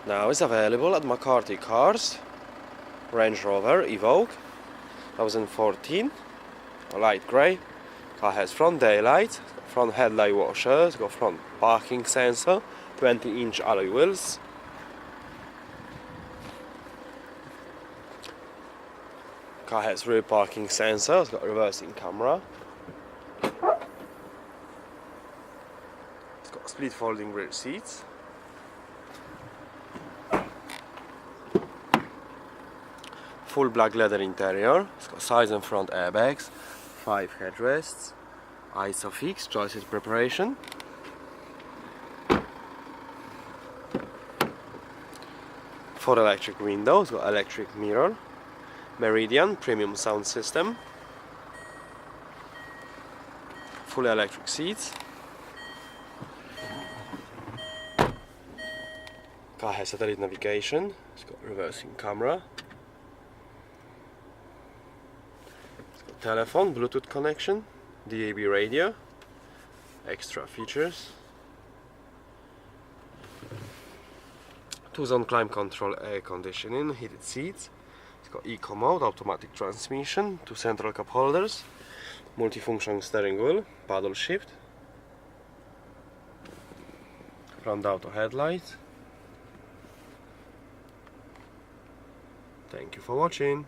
Now it's available at McCarthy Cars, Range Rover Evoque 2014, light grey. Car has front daylight, front headlight washers, got front parking sensor, 20-inch alloy wheels. Car has rear parking sensor, it's got reversing camera. It's got split folding rear seats. Full black leather interior. It's got side and front airbags, 5 headrests, ISOFIX chassis preparation. For electric windows, got electric mirror, Meridian premium sound system, fully electric seats. Car has satellite navigation. It's got reversing camera. Telephone, Bluetooth connection, DAB radio, extra features. 2-zone climate control, air conditioning, heated seats. It's got eco mode, automatic transmission, 2 central cup holders, multifunction steering wheel, paddle shift, front auto headlights. Thank you for watching.